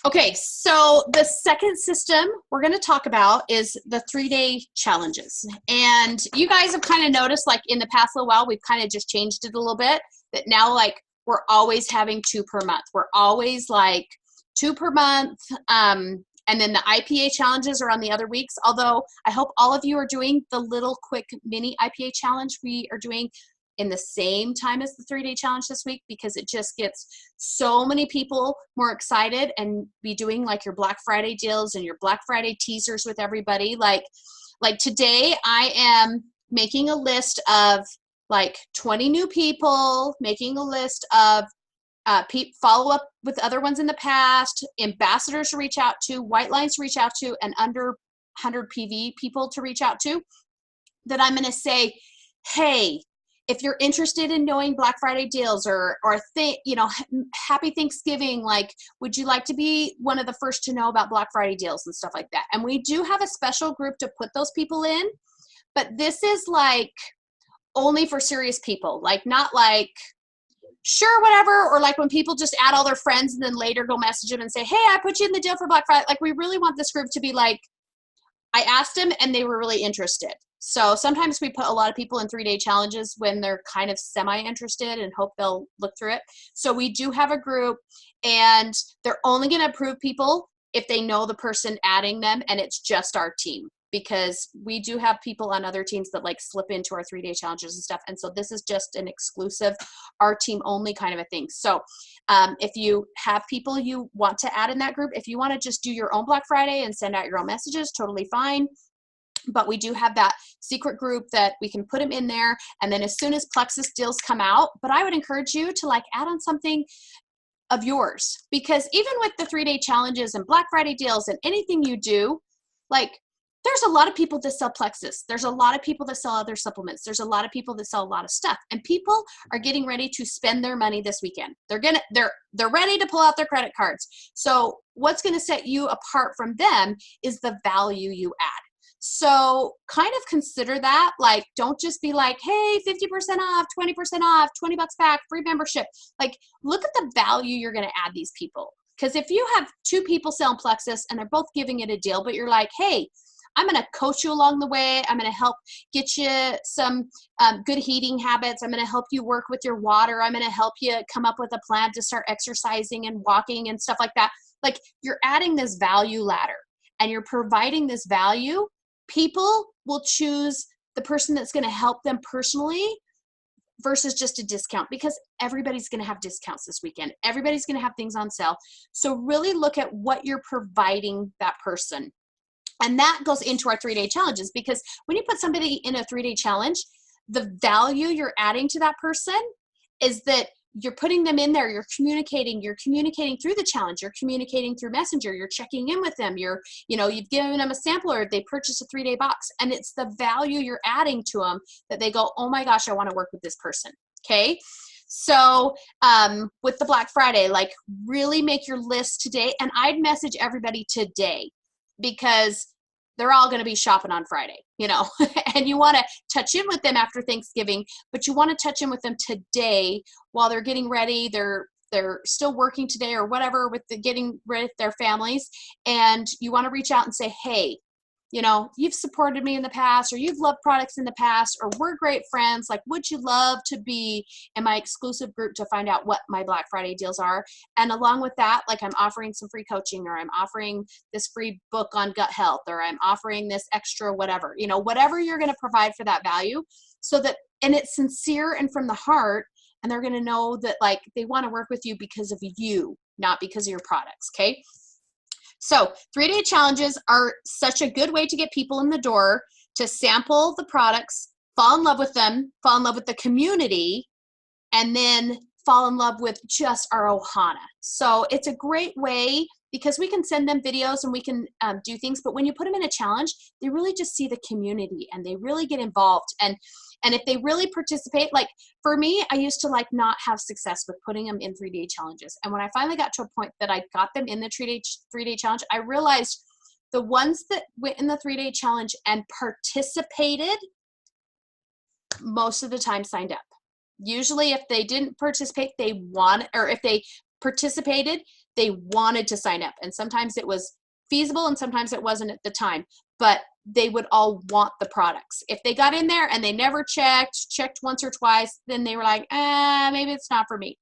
Okay, so the second system we're going to talk about is the 3-day challenges. And you guys have kind of noticed, like in the past little while, we've kind of just changed it a little bit, that now like we're always having 2 per month. We're always like 2 per month. And then the IPA challenges are on the other weeks. Although I hope all of you are doing the little quick mini IPA challenge we are doing in the same time as the 3-day challenge this week, because it just gets so many people more excited, and be doing like your Black Friday deals and your Black Friday teasers with everybody. Like today I am making a list of like 20 new people, making a list of follow up with other ones in the past, ambassadors to reach out to, white lines to reach out to, and under 100 PV people to reach out to, that I'm going to say, hey, if you're interested in knowing Black Friday deals or happy Thanksgiving, like, would you like to be one of the first to know about Black Friday deals and stuff like that? And we do have a special group to put those people in, but this is like only for serious people, like not like, sure, whatever, or like when people just add all their friends and then later go message them and say, hey, I put you in the deal for Black Friday. Like, we really want this group to be like, I asked them and they were really interested. So sometimes we put a lot of people in 3-day challenges when they're kind of semi-interested and hope they'll look through it. So we do have a group, and they're only going to approve people if they know the person adding them, and it's just our team, because we do have people on other teams that like slip into our 3-day challenges and stuff. And so this is just an exclusive, our team only kind of a thing. So if you have people you want to add in that group, if you want to just do your own Black Friday and send out your own messages, totally fine. But we do have that secret group that we can put them in there. And then as soon as Plexus deals come out, but I would encourage you to like add on something of yours, because even with the 3-day challenges and Black Friday deals and anything you do, like, there's a lot of people that sell Plexus. There's a lot of people that sell other supplements. There's a lot of people that sell a lot of stuff, and people are getting ready to spend their money this weekend. They're ready to pull out their credit cards. So what's going to set you apart from them is the value you add. So kind of consider that. Like, don't just be like, hey, 50% off, 20% off, 20 bucks back, free membership. Like, look at the value you're going to add these people. Because if you have 2 people selling Plexus and they're both giving it a deal, but you're like, hey, I'm going to coach you along the way. I'm going to help get you some good heating habits. I'm going to help you work with your water. I'm going to help you come up with a plan to start exercising and walking and stuff like that. Like, you're adding this value ladder and you're providing this value. People will choose the person that's going to help them personally versus just a discount, because everybody's going to have discounts this weekend. Everybody's going to have things on sale. So really look at what you're providing that person. And that goes into our 3-day challenges, because when you put somebody in a 3-day challenge, the value you're adding to that person is that you're putting them in there, you're communicating through the challenge, you're communicating through Messenger, you're checking in with them, you've given them a sampler, they purchased a 3-day box, and it's the value you're adding to them that they go, oh my gosh, I want to work with this person. Okay. So with the Black Friday, like, really make your list today, and I'd message everybody today, because they're all going to be shopping on Friday, and you want to touch in with them after Thanksgiving, but you want to touch in with them today while they're getting ready. They're still working today or whatever with getting ready with their families. And you want to reach out and say, hey, you've supported me in the past, or you've loved products in the past, or we're great friends. Like, would you love to be in my exclusive group to find out what my Black Friday deals are? And along with that, like, I'm offering some free coaching, or I'm offering this free book on gut health, or I'm offering this extra whatever, whatever you're going to provide for that value, so that, and it's sincere and from the heart, and they're going to know that, like, they want to work with you because of you, not because of your products. Okay. So 3-day challenges are such a good way to get people in the door, to sample the products, fall in love with them, fall in love with the community, and then fall in love with just our Ohana. So it's a great way, because we can send them videos and we can do things, but when you put them in a challenge, they really just see the community and they really get involved. And if they really participate, like for me, I used to like not have success with putting them in 3-day challenges. And when I finally got to a point that I got them in the 3-day challenge, I realized the ones that went in the 3-day challenge and participated most of the time signed up. Usually if they didn't participate, or if they participated, they wanted to sign up. And sometimes it was feasible and sometimes it wasn't at the time, but they would all want the products. If they got in there and they never checked once or twice, then they were like, maybe it's not for me.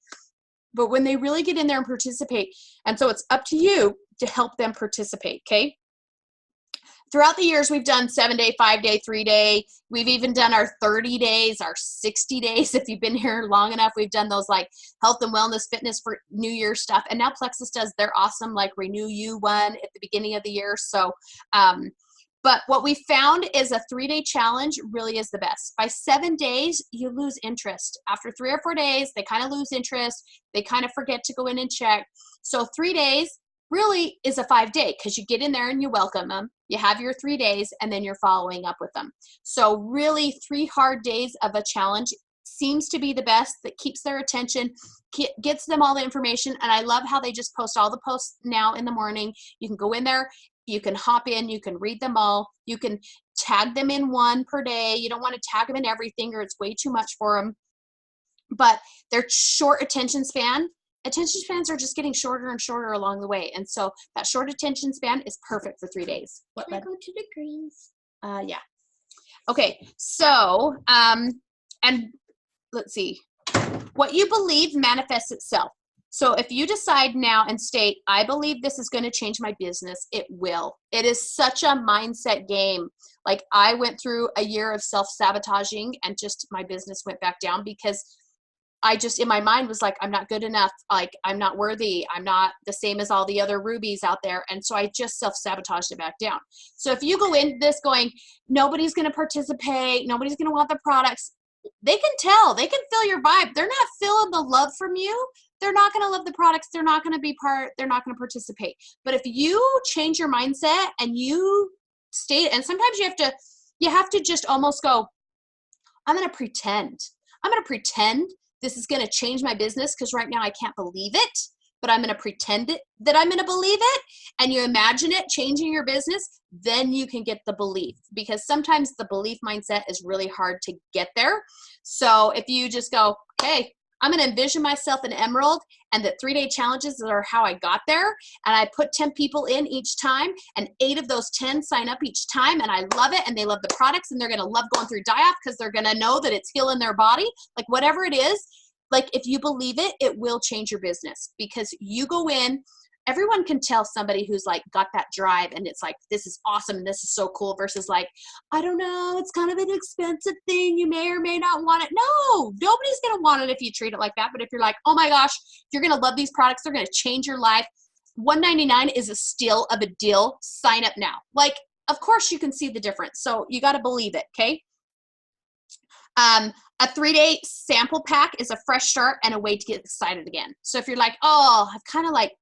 But when they really get in there and participate, and so it's up to you to help them participate, okay? Throughout the years, we've done 7-day, 5-day, 3-day. We've even done our 30 days, our 60 days. If you've been here long enough, we've done those like health and wellness, fitness for New Year stuff. And now Plexus does their awesome like Renew You one at the beginning of the year. So, but what we found is a 3-day challenge really is the best. By 7 days, you lose interest. After 3 or 4 days, they kind of lose interest. They kind of forget to go in and check. So 3 days really is a 5-day because you get in there and you welcome them. You have your 3 days and then you're following up with them. So really 3 hard days of a challenge seems to be the best, that keeps their attention, gets them all the information. And I love how they just post all the posts now in the morning. You can go in there, you can hop in, you can read them all, you can tag them in one per day. You don't want to tag them in everything or it's way too much for them. But their short attention spans are just getting shorter and shorter along the way. And so that short attention span is perfect for 3 days. What, Can I go to the greens? Yeah. Okay, so, and let's see. What you believe manifests itself. So if you decide now and state, I believe this is going to change my business, it will. It is such a mindset game. Like I went through a year of self-sabotaging and just my business went back down because I just, in my mind was like, I'm not good enough. Like I'm not worthy. I'm not the same as all the other rubies out there. And so I just self-sabotaged it back down. So if you go into this going, nobody's going to participate, nobody's going to want the products, they can tell, they can feel your vibe. They're not feeling the love from you. They're not going to love the products. They're not going to be they're not going to participate. But if you change your mindset and you stay, and sometimes you have to just almost go, I'm going to pretend. I'm going to pretend this is going to change my business because right now I can't believe it, but I'm going to pretend that I'm going to believe it. And you imagine it changing your business, then you can get the belief, because sometimes the belief mindset is really hard to get there. So if you just go, hey, I'm going to envision myself an emerald and that 3-day challenges are how I got there. And I put 10 people in each time and 8 of those 10 sign up each time. And I love it. And they love the products and they're going to love going through die-off because they're going to know that it's healing their body. Like whatever it is, like if you believe it, it will change your business because you go in. Everyone can tell somebody who's like got that drive and it's like, this is awesome and this is so cool versus like, I don't know, it's kind of an expensive thing. You may or may not want it. No, nobody's going to want it if you treat it like that. But if you're like, oh my gosh, you're going to love these products. They're going to change your life. $199 is a steal of a deal. Sign up now. Like, of course you can see the difference. So you got to believe it. Okay. A 3-day sample pack is a fresh start and a way to get excited again. So if you're like, oh, I've kind of like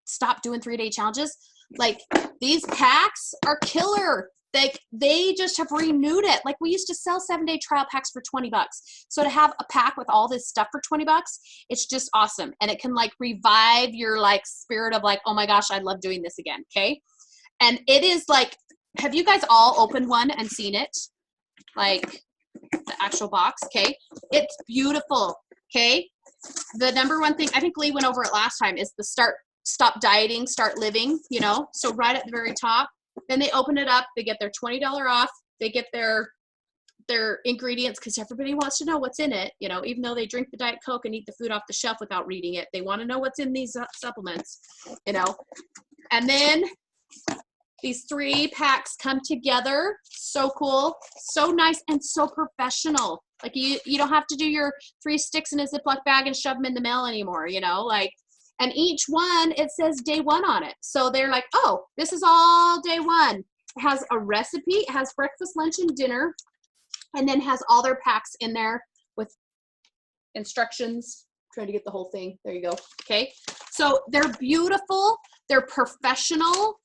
stopped doing 3-day challenges, like these packs are killer. They just have renewed it. Like we used to sell 7-day trial packs for $20. So to have a pack with all this stuff for $20, it's just awesome. And it can like revive your like spirit of like, oh my gosh, I love doing this again. Okay. And it is like, have you guys all opened one and seen it? Like the actual box. Okay. It's beautiful. Okay. The number one thing, I think Lee went over it last time, is the stop dieting, start living, you know? So right at the very top, then they open it up, they get their $20 off, they get their ingredients because everybody wants to know what's in it, you know, even though they drink the Diet Coke and eat the food off the shelf without reading it, they want to know what's in these supplements, you know? And then these 3 packs come together. So cool, so nice, and so professional. Like you don't have to do your 3 sticks in a Ziploc bag and shove them in the mail anymore, you know, like, and each one, it says day 1 on it. So they're like, oh, this is all day 1. It has a recipe, it has breakfast, lunch, and dinner, and then has all their packs in there with instructions. Trying to get the whole thing. There you go. Okay. So they're beautiful. They're professional.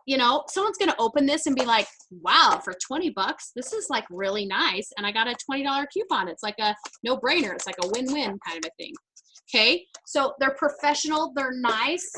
You know, someone's going to open this and be like, wow, for $20, this is like really nice. And I got a $20 coupon. It's like a no brainer. It's like a win-win kind of a thing. Okay. So they're professional. They're nice.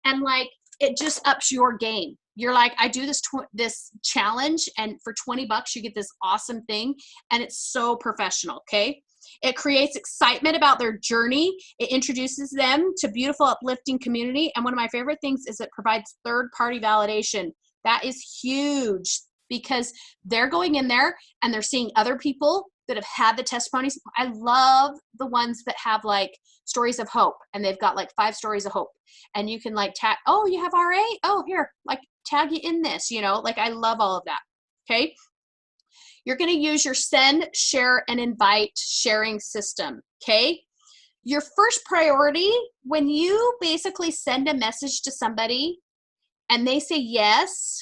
And like, it just ups your game. You're like, I do this challenge and for $20 you get this awesome thing. And it's so professional. Okay. It creates excitement about their journey. It introduces them to beautiful, uplifting community. And one of my favorite things is it provides third-party validation. That is huge because they're going in there and they're seeing other people that have had the testimonies. I love the ones that have like stories of hope, and they've got like 5 stories of hope, and you can like tag, oh, you have RA? Oh, here, like tag you in this, you know, like I love all of that. Okay. You're going to use your send, share, and invite sharing system. Okay. Your first priority, when you basically send a message to somebody and they say yes,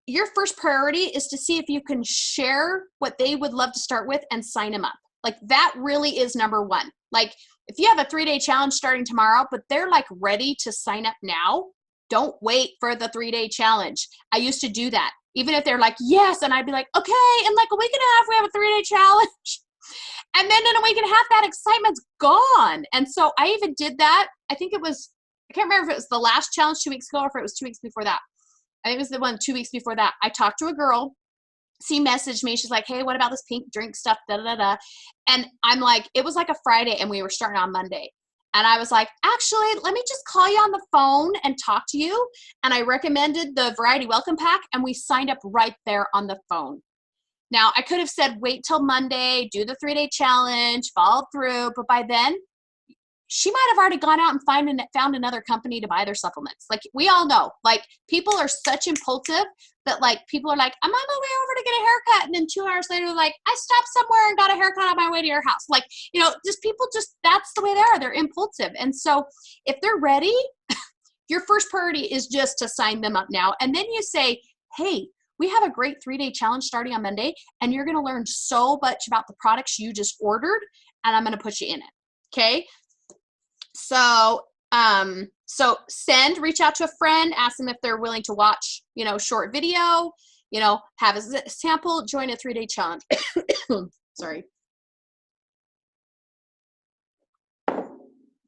your first priority is to see if you can share what they would love to start with and sign them up. Like that really is number one. Like if you have a 3-day challenge starting tomorrow, but they're like ready to sign up now, don't wait for the 3-day challenge. I used to do that. Even if they're like, yes, and I'd be like, okay, in like a week and a half, we have a 3-day challenge. And then in a week and a half, that excitement's gone. And so I even did that. I think it was, I can't remember if it was the last challenge 2 weeks ago or if it was 2 weeks before that. I think it was the one 2 weeks before that. I talked to a girl. She messaged me. She's like, hey, what about this pink drink stuff? Da, da, da, da. And I'm like, it was like a Friday and we were starting on Monday. And I was like, actually, let me just call you on the phone and talk to you. And I recommended the Variety Welcome Pack and we signed up right there on the phone. Now, I could have said, wait till Monday, do the 3-day challenge, follow through. But by then, she might have already gone out and found another company to buy their supplements. Like we all know, like people are such impulsive that like people are like, I'm on my way over to get a haircut. And then 2 hours later, they're like, I stopped somewhere and got a haircut on my way to your house. Like, you know, just people just, that's the way they are. They're impulsive. And so if they're ready, your first priority is just to sign them up now. And then you say, hey, we have a great 3-day challenge starting on Monday, and you're going to learn so much about the products you just ordered, and I'm going to put you in it. Okay. So, send, reach out to a friend, ask them if they're willing to watch, you know, short video, you know, have a sample, join a 3-day challenge. Sorry.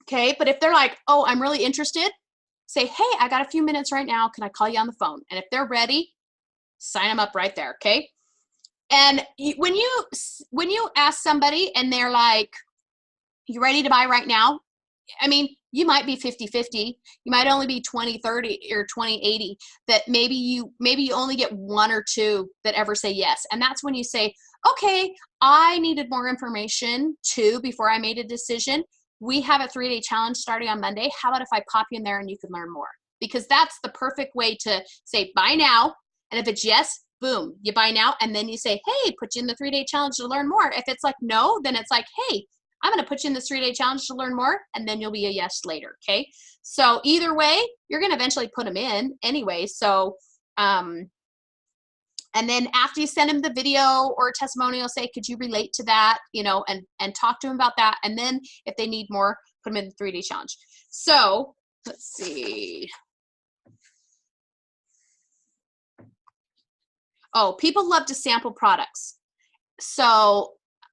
Okay. But if they're like, oh, I'm really interested, say, hey, I got a few minutes right now. Can I call you on the phone? And if they're ready, sign them up right there. Okay. And when you ask somebody and they're like, you ready to buy right now? I mean, you might be 50-50. You might only be 20-30 or 20-80 that maybe you only get 1 or 2 that ever say yes. And that's when you say, okay, I needed more information too before I made a decision. We have a 3-day challenge starting on Monday. How about if I pop you in there and you can learn more? Because that's the perfect way to say buy now. And if it's yes, boom, you buy now. And then you say, hey, put you in the 3-day challenge to learn more. If it's like no, then it's like, hey, I'm going to put you in this 3-day challenge to learn more, and then you'll be a yes later. Okay. So either way, you're going to eventually put them in anyway. So, and then after you send them the video or a testimonial, say, could you relate to that, you know, and talk to them about that. And then if they need more, put them in the 3-day challenge. So let's see. Oh, people love to sample products. So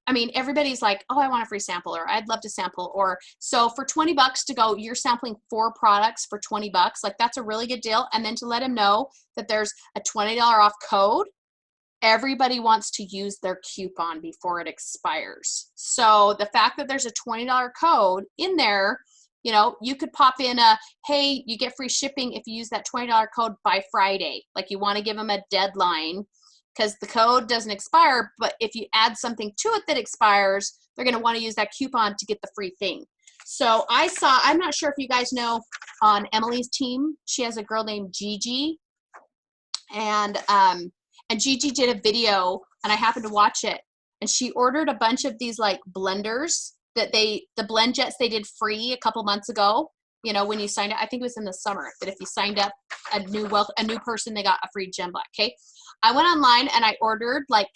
I mean, everybody's like, oh, I want a free sample, or I'd love to sample. Or so for $20 to go, you're sampling 4 products for $20. Like that's a really good deal. And then to let them know that there's a $20 off code, everybody wants to use their coupon before it expires. So the fact that there's a $20 code in there, you know, you could pop in a, hey, you get free shipping if you use that $20 code by Friday. Like you want to give them a deadline, because the code doesn't expire, but if you add something to it that expires, they're going to want to use that coupon to get the free thing. So I'm not sure if you guys know, on Emily's team, she has a girl named Gigi, and Gigi did a video, and I happened to watch it, and she ordered a bunch of these like blenders that the blend jets they did free a couple months ago. You know, when you signed up, I think it was in the summer, that if you signed up a new person, they got a free Gem Black. Okay. I went online and I ordered like,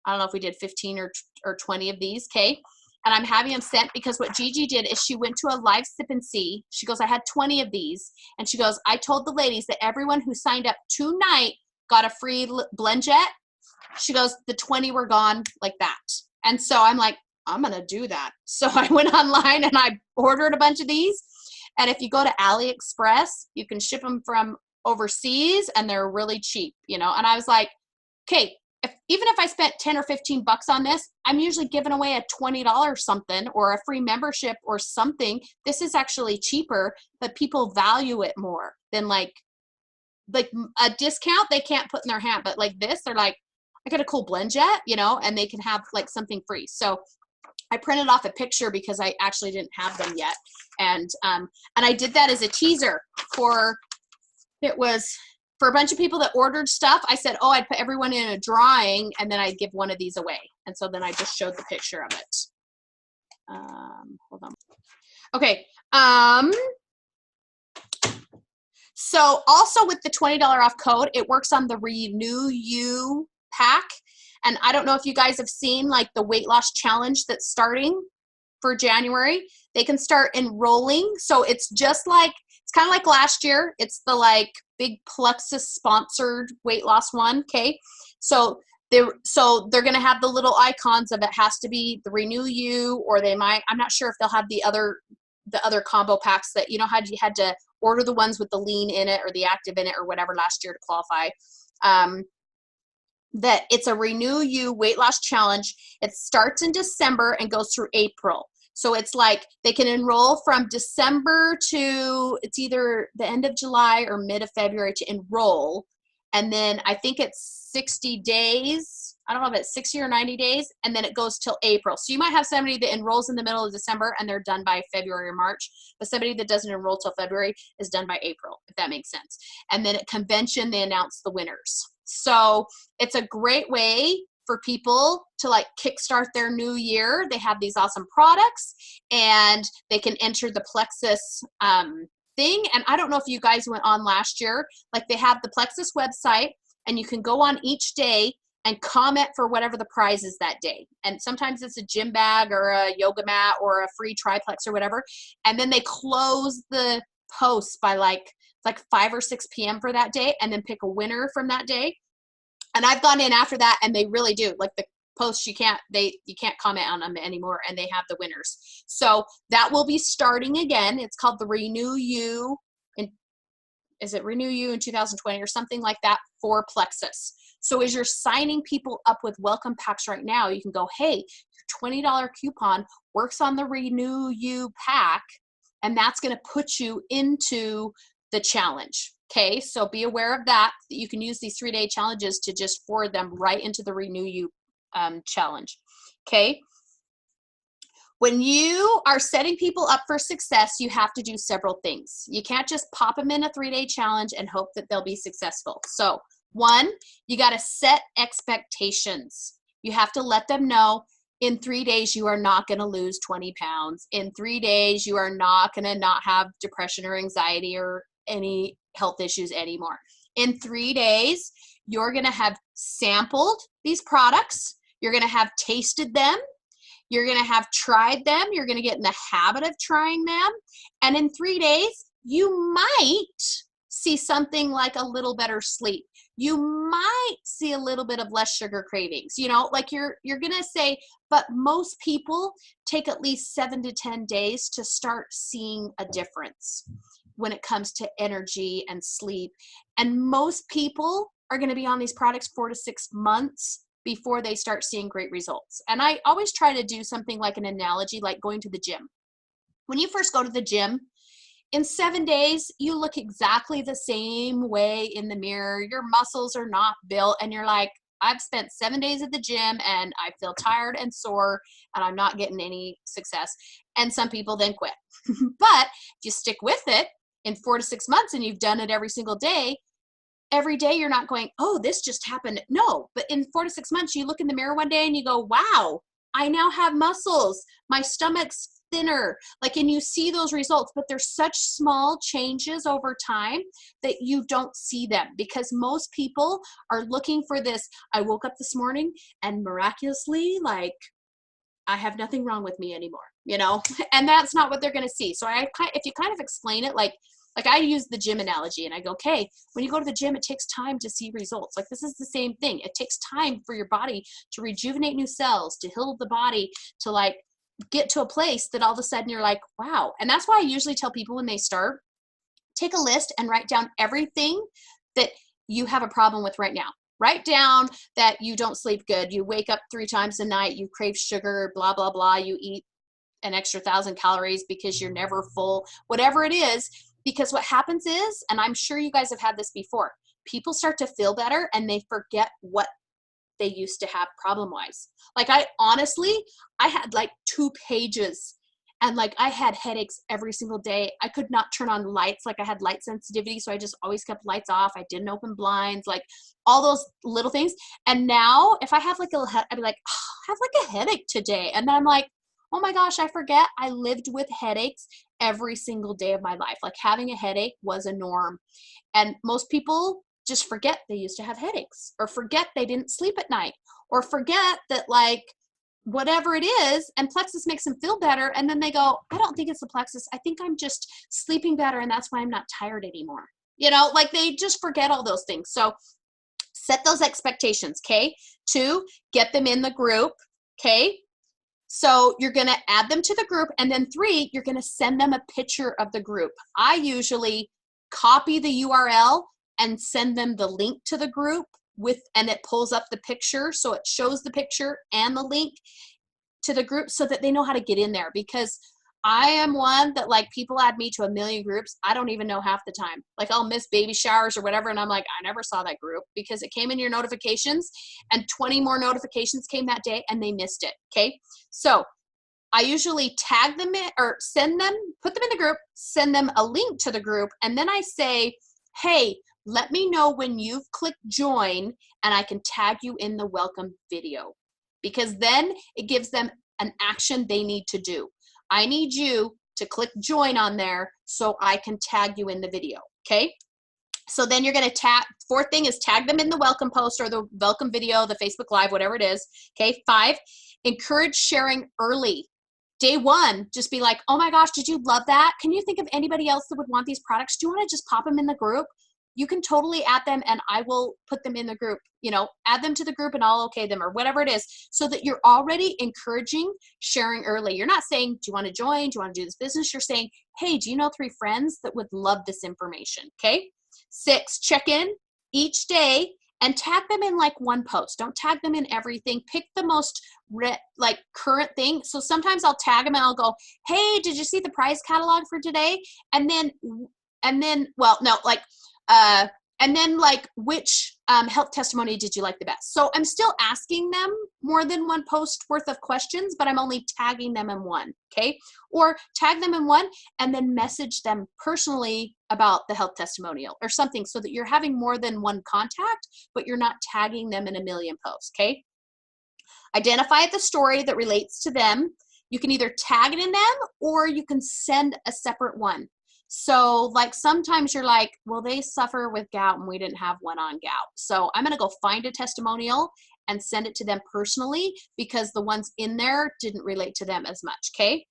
I don't know if we did 15 or 20 of these. Okay. And I'm having them sent because what Gigi did is she went to a live sip and see. She goes, I had 20 of these. And she goes, I told the ladies that everyone who signed up tonight got a free blend jet. She goes, the 20 were gone like that. And so I'm like, I'm going to do that. So I went online and I ordered a bunch of these. And if you go to AliExpress, you can ship them from overseas and they're really cheap, you know? And I was like, okay, even if I spent 10 or 15 bucks on this, I'm usually giving away a $20 something or a free membership or something. This is actually cheaper, but people value it more than like a discount they can't put in their hand. But like this, they're like, I got a cool blend jet, you know, and they can have like something free. So I printed off a picture because I actually didn't have them yet. And I did that as a teaser for, it was for a bunch of people that ordered stuff. I said, oh, I'd put everyone in a drawing and then I'd give one of these away. And so then I just showed the picture of it. Hold on. Okay. So also with the $20 off code, it works on the Renew You pack. And I don't know if you guys have seen like the weight loss challenge that's starting for January. They can start enrolling. So it's just like, it's kind of like last year. It's the like big Plexus sponsored weight loss one. Okay. So they're going to have the little icons of it has to be the Renew You, or they might, I'm not sure if they'll have the other combo packs that, you know, how you had to order the ones with the lean in it or the active in it or whatever last year to qualify. That it's a Renew You weight loss challenge. It starts in December and goes through April. So it's like they can enroll from December to, it's either the end of July or mid of February to enroll. And then I think it's 60 days. I don't know if it's 60 or 90 days. And then it goes till April. So you might have somebody that enrolls in the middle of December and they're done by February or March. But somebody that doesn't enroll till February is done by April, if that makes sense. And then at convention, they announce the winners. So it's a great way for people to like kickstart their new year. They have these awesome products and they can enter the Plexus thing. And I don't know if you guys went on last year, like they have the Plexus website and you can go on each day and comment for whatever the prize is that day. And sometimes it's a gym bag or a yoga mat or a free triplex or whatever. And then they close the posts by like 5 or 6 p.m. for that day and then pick a winner from that day. And I've gone in after that and they really do. Like the posts, you can't comment on them anymore and they have the winners. So that will be starting again. It's called the Renew You. Is it Renew You in 2020 or something like that for Plexus? So as you're signing people up with welcome packs right now, you can go, hey, your $20 coupon works on the Renew You pack, and that's going to put you into the challenge. Okay, so be aware of that. You can use these 3-day challenges to just forward them right into the Renew You challenge. Okay. When you are setting people up for success, you have to do several things. You can't just pop them in a 3-day challenge and hope that they'll be successful. So 1, you got to set expectations. You have to let them know in 3 days, you are not going to lose 20 pounds. In 3 days, you are not going to not have depression or anxiety or any health issues anymore. In 3 days, you're going to have sampled these products. You're going to have tasted them. You're going to have tried them. You're going to get in the habit of trying them. And in 3 days, you might see something like a little better sleep. You might see a little bit of less sugar cravings. You know, like you're going to say, but most people take at least 7 to 10 days to start seeing a difference when it comes to energy and sleep. And most people are going to be on these products 4 to 6 months before they start seeing great results. And I always try to do something like an analogy, like going to the gym. When you first go to the gym, in 7 days, you look exactly the same way in the mirror. Your muscles are not built and you're like, I've spent 7 days at the gym and I feel tired and sore and I'm not getting any success. And some people then quit. But if you stick with it in 4 to 6 months and you've done it every single day, every day you're not going, oh, this just happened. No, but in 4 to 6 months, you look in the mirror one day and you go, wow, I now have muscles. My stomach's thinner. Like, and you see those results, but there's such small changes over time that you don't see them because most people are looking for this. I woke up this morning and miraculously, like, I have nothing wrong with me anymore, you know, and that's not what they're going to see. So if you kind of explain it, like I use the gym analogy and I go, okay, when you go to the gym, it takes time to see results. Like this is the same thing. It takes time for your body to rejuvenate new cells, to heal the body, to like get to a place that all of a sudden you're like, wow. And that's why I usually tell people when they start, take a list and write down everything that you have a problem with right now. Write down that you don't sleep good. You wake up 3 times a night. You crave sugar, blah, blah, blah. You eat an extra 1,000 calories because you're never full, whatever it is. Because what happens is, and I'm sure you guys have had this before, people start to feel better and they forget what they used to have problem-wise. Like I had like 2 pages and like I had headaches every single day. I could not turn on lights. Like I had light sensitivity. So I just always kept lights off. I didn't open blinds, like all those little things. And now if I have like I'd be like, oh, I have like a headache today. And then I'm like, oh my gosh, I forget I lived with headaches every single day of my life. Like having a headache was a norm. And most people just forget they used to have headaches, or forget they didn't sleep at night, or forget that like whatever it is, and Plexus makes them feel better. And then they go, I don't think it's the Plexus. I think I'm just sleeping better. And that's why I'm not tired anymore. You know, like they just forget all those things. So set those expectations. Okay. 2, get them in the group. Okay. So you're going to add them to the group. And then 3, you're going to send them a picture of the group. I usually copy the URL and send them the link to the group and it pulls up the picture. So it shows the picture and the link to the group so that they know how to get in there. Because I am one that like people add me to a million groups. I don't even know half the time. Like I'll miss baby showers or whatever. And I'm like, I never saw that group because it came in your notifications and 20 more notifications came that day and they missed it. Okay. So I usually tag them in or send them, put them in the group, send them a link to the group. And then I say, hey, let me know when you've clicked join and I can tag you in the welcome video, because then it gives them an action they need to do. I need you to click join on there so I can tag you in the video. Okay. So then you're going to tag, 4th thing is tag them in the welcome post or the welcome video, the Facebook Live, whatever it is. Okay. 5, encourage sharing early. Day 1, just be like, oh my gosh, did you love that? Can you think of anybody else that would want these products? Do you want to just pop them in the group? You can totally add them and I will put them in the group, you know, add them to the group and I'll okay them or whatever it is, so that you're already encouraging sharing early. You're not saying, do you want to join? Do you want to do this business? You're saying, hey, do you know 3 friends that would love this information? Okay. 6, check in each day and tag them in like one post. Don't tag them in everything. Pick the most like current thing. So sometimes I'll tag them and I'll go, hey, did you see the prize catalog for today? And then, well, no, like, and then like which health testimony did you like the best? So I'm still asking them more than one post worth of questions, but I'm only tagging them in one. Okay. Or tag them in one and then message them personally about the health testimonial or something, so that you're having more than one contact, but you're not tagging them in a million posts. Okay. Identify the story that relates to them. You can either tag it in them or you can send a separate one. So like sometimes you're like, well, they suffer with gout and we didn't have one on gout. So I'm going to go find a testimonial and send it to them personally, because the ones in there didn't relate to them as much. Okay.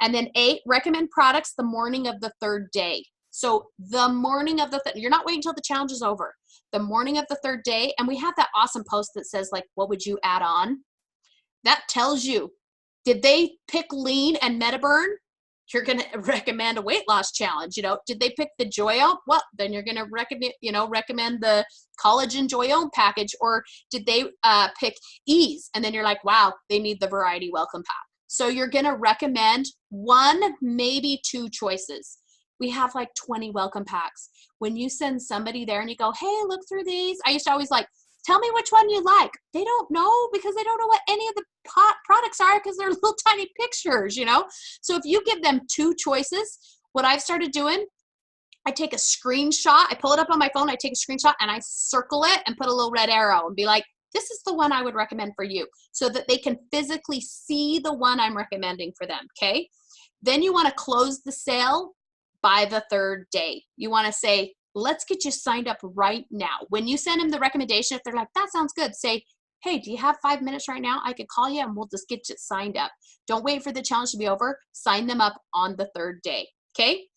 And then 8, recommend products the morning of the 3rd day. So the morning of you're not waiting until the challenge is over. The morning of the 3rd day. And we have that awesome post that says like, what would you add on? That tells you, did they pick lean and MetaBurn? You're going to recommend a weight loss challenge. You know, did they pick the Joyome? Well, then you're going to recommend the collagen Joyome package. Or did they pick Ease? And then you're like, wow, they need the variety welcome pack. So you're going to recommend 1, maybe 2 choices. We have like 20 welcome packs. When you send somebody there and you go, hey, look through these. I used to always like, tell me which one you like. They don't know, because they don't know what any of the products are, because they're little tiny pictures, you know? So if you give them 2 choices, what I've started doing, I take a screenshot, I pull it up on my phone, I take a screenshot and I circle it and put a little red arrow and be like, this is the one I would recommend for you, so that they can physically see the one I'm recommending for them. Okay. Then you want to close the sale by the 3rd day. You want to say, let's get you signed up right now. When you send them the recommendation, if they're like, that sounds good, say, hey, do you have 5 minutes right now? I could call you and we'll just get you signed up. Don't wait for the challenge to be over. Sign them up on the 3rd day. Okay.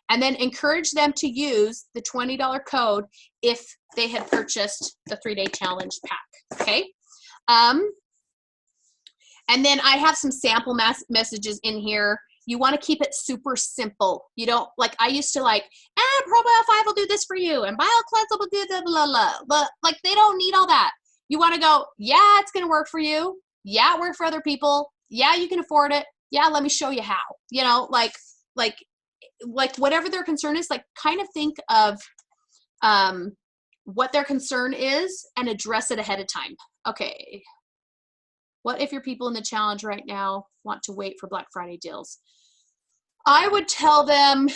And then encourage them to use the $20 code if they had purchased the 3-day challenge pack. Okay. And then I have some sample messages in here. You want to keep it super simple. You don't, like, I used to like, Probio 5 will do this for you, and BioCleanse will do blah, blah, blah. But like, they don't need all that. You want to go, yeah, it's going to work for you. Yeah, it worked for other people. Yeah, you can afford it. Yeah, let me show you how. You know, like whatever their concern is, like, kind of think of what their concern is and address it ahead of time. Okay. What if your people in the challenge right now want to wait for Black Friday deals? I would tell them,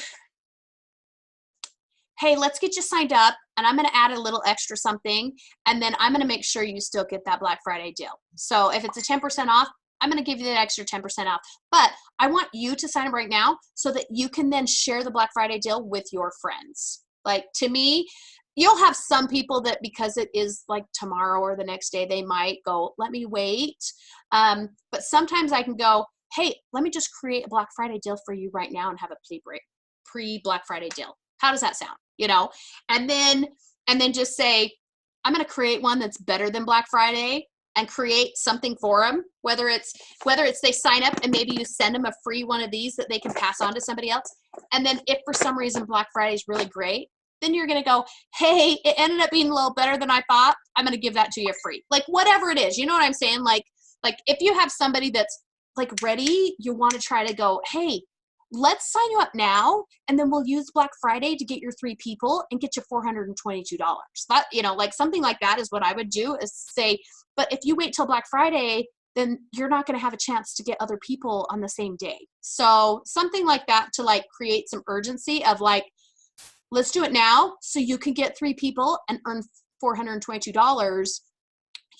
hey, let's get you signed up, and I'm going to add a little extra something, and then I'm going to make sure you still get that Black Friday deal. So if it's a 10% off, I'm going to give you that extra 10% off. But I want you to sign up right now so that you can then share the Black Friday deal with your friends. Like, to me, you'll have some people that, because it is like tomorrow or the next day, they might go, let me wait. But sometimes I can go, hey, let me just create a Black Friday deal for you right now and have a pre-Black Friday deal. How does that sound? You know, and then just say, I'm going to create one that's better than Black Friday, and create something for them, whether it's they sign up and maybe you send them a free one of these that they can pass on to somebody else. And then if for some reason Black Friday is really great, then you're going to go, hey, it ended up being a little better than I thought. I'm going to give that to you free. Like, whatever it is, you know what I'm saying? Like if you have somebody that's like ready, you want to try to go, hey, let's sign you up now, and then we'll use Black Friday to get your 3 people and get you $422. That, you know, like something like that is what I would do, is say, but if you wait till Black Friday, then you're not going to have a chance to get other people on the same day. So something like that to like create some urgency of like, let's do it now so you can get 3 people and earn $422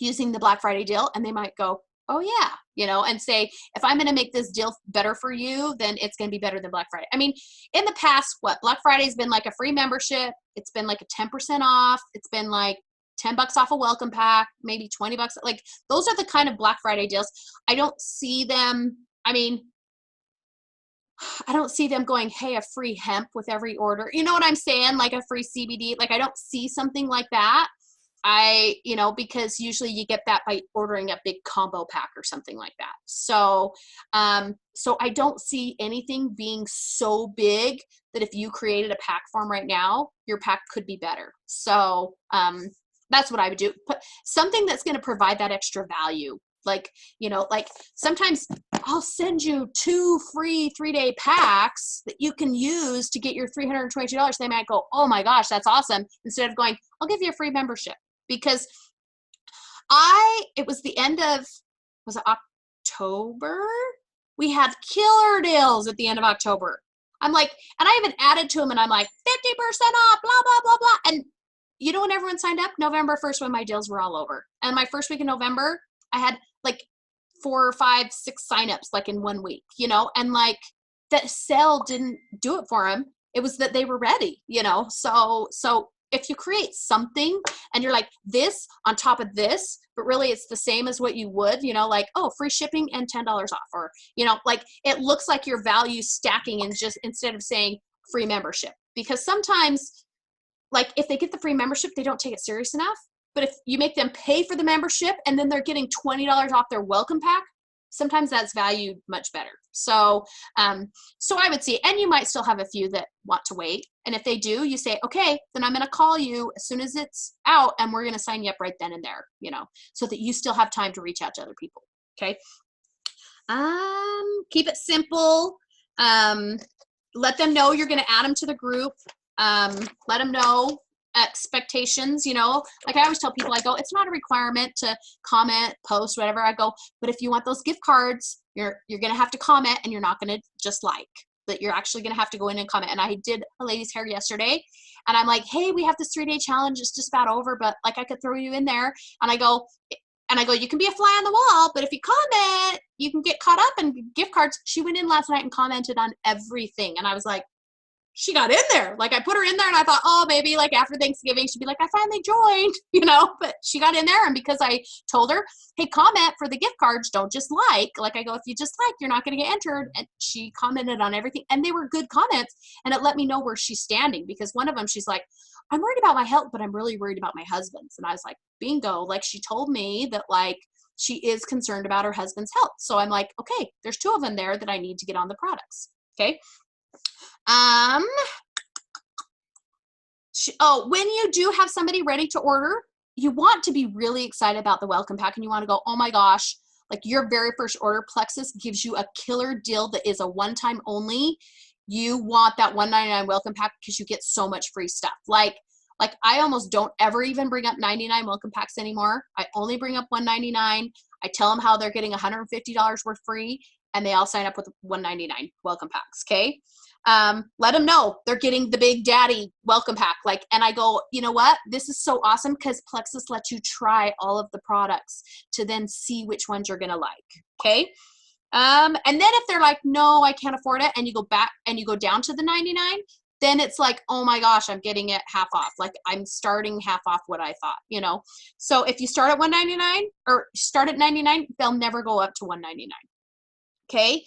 using the Black Friday deal. And they might go, oh yeah, you know, and say, if I'm going to make this deal better for you, then it's going to be better than Black Friday. I mean, in the past, Black Friday's been like a free membership. It's been like a 10% off. It's been like $10 off a welcome pack, maybe $20. Like, those are the kind of Black Friday deals. I don't see them. I mean, I don't see them going, hey, a free hemp with every order. You know what I'm saying? Like a free CBD. Like, I don't see something like that. You know, because usually you get that by ordering a big combo pack or something like that. So, so I don't see anything being so big that if you created a pack form right now, your pack could be better. So, that's what I would do. Put something that's going to provide that extra value. Like, you know, like sometimes I'll send you 2 free 3-day packs that you can use to get your $322. They might go, oh my gosh, that's awesome. Instead of going, I'll give you a free membership. Because it was the end of, was it October? We had killer deals at the end of October. I'm like, and I even added to them, and I'm like, 50% off, blah, blah, blah, blah. And you know when everyone signed up? November 1st, when my deals were all over. And my first week in November, I had like 4, 5, 6 signups like in 1 week, you know, and like that sale didn't do it for them. It was that they were ready, you know. So if you create something and you're like, this on top of this, but really it's the same as what you would, you know, like, oh, free shipping and $10 off, or, you know, like it looks like your value stacking, and just instead of saying free membership, because sometimes like if they get the free membership, they don't take it serious enough. But if you make them pay for the membership and then they're getting $20 off their welcome pack, sometimes that's valued much better. So, so I would see, and you might still have a few that want to wait. And if they do, you say, okay, then I'm going to call you as soon as it's out, and we're going to sign you up right then and there, you know, so that you still have time to reach out to other people. Okay. Keep it simple. Let them know you're going to add them to the group. Let them know expectations, you know, like I always tell people, I go, it's not a requirement to comment, post, whatever. I go, but if you want those gift cards, you're going to have to comment, and you're not going to just like, that you're actually going to have to go in and comment. And I did a lady's hair yesterday, and I'm like, hey, we have this 3-day challenge. It's just about over, but like I could throw you in there. And I go, you can be a fly on the wall, but if you comment, you can get caught up in gift cards. She went in last night and commented on everything. And I was like, she got in there. Like, I put her in there, and I thought, oh, maybe like after Thanksgiving, she'd be like, I finally joined, you know, but she got in there. And because I told her, hey, comment for the gift cards, don't just like I go, if you just like, you're not going to get entered. And she commented on everything, and they were good comments. And it let me know where she's standing, because one of them, she's like, I'm worried about my health, but I'm really worried about my husband's. And I was like, bingo. Like, she told me that like she is concerned about her husband's health. So I'm like, okay, there's 2 of them there that I need to get on the products. Okay. When you do have somebody ready to order, you want to be really excited about the welcome pack, and you want to go, oh my gosh, like your very first order, Plexus gives you a killer deal that is a one-time only. You want that $1.99 welcome pack because you get so much free stuff. Like I almost don't ever even bring up 99 welcome packs anymore. I only bring up $1.99. I tell them how they're getting $150 worth free, and they all sign up with $1.99 welcome packs. Okay. Let them know they're getting the Big Daddy welcome pack. Like, and I go, you know what? This is so awesome because Plexus lets you try all of the products to then see which ones you're going to like. Okay. And then if they're like, no, I can't afford it, and you go back and you go down to the 99, then it's like, oh my gosh, I'm getting it half off. Like I'm starting half off what I thought, you know? So if you start at $1.99 or start at 99, they'll never go up to $1.99. Okay.